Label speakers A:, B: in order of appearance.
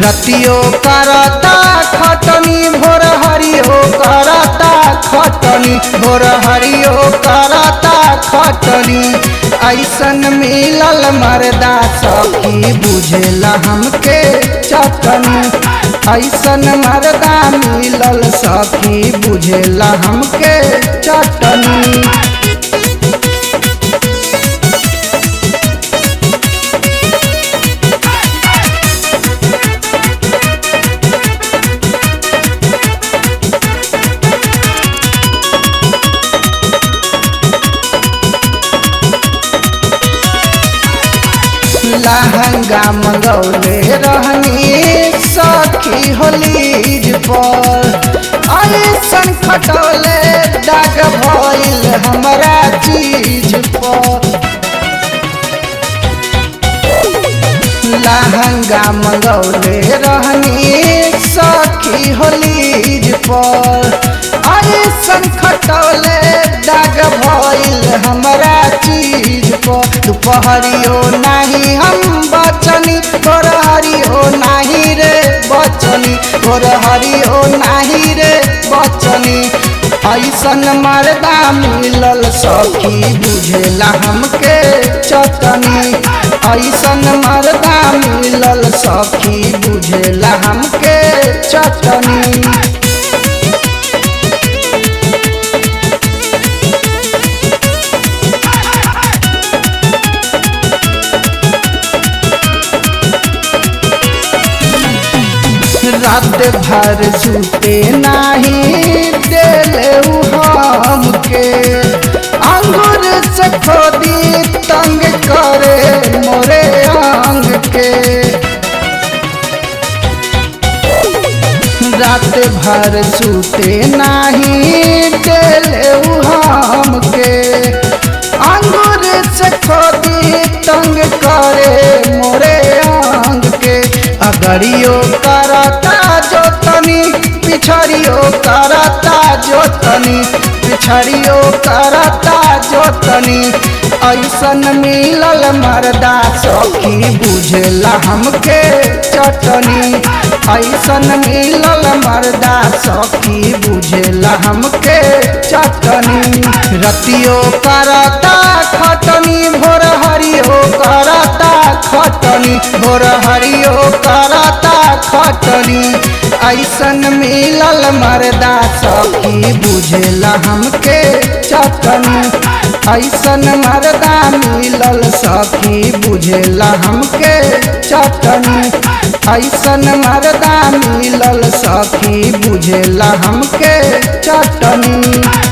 A: रतियो करता खटनी भोर हरियो करता खटनी भोर हरियो करता खटनी ऐसन मिलल मर्दा सखी बुझेला हमके चटनी ऐसन मर्दा मिलल सखी बुझेला हमके चटनी। लहंगा मंगौले रहनी सखी होलीज पर ऐसन खटौले दाग भइल हमरा चीज पर। लहंगा मंगौले रहनी सखी होलीज पर ऐसन खटौले दाग भइल हमरा चीज पर। दुपहरियो नाही हम बचनी तोर हरियो नाही रे बचनी तोर हरियो नाही रे बचनी ऐसन मर्दा मिलल सखी बुझेला हमके चटनी ऐसन मर्दा मिलल सखी बुझेला हमके चटनी। रात भर सुते नाही देले हमके अंगूर से खोदी तंग करे मोरे अंग के। रात भर सुते नाही देले हमके अंगूर से खोदी तंग करे मोरे अंग के। अगड़ियो करता जोतनी पिछड़ियो करता जोतनी पिछड़ियो करता जोतनी ऐसन मिलल मर्दा सखी बुझेला हमके चटनी ऐसन मिलल मर्दा सखी बुझेला हमके चटनी। रतियो करता खटनी भोर हरियो करता खटनी भोर हरियो करता खटनी ऐसन मिलल मर्दा सखी बुझेला हमके चटनी ऐसन मर्दा मिलल सखी बुझेला हमके चटनी ऐसन मर्दा मिलल सखी बुझेला हमके चटनी।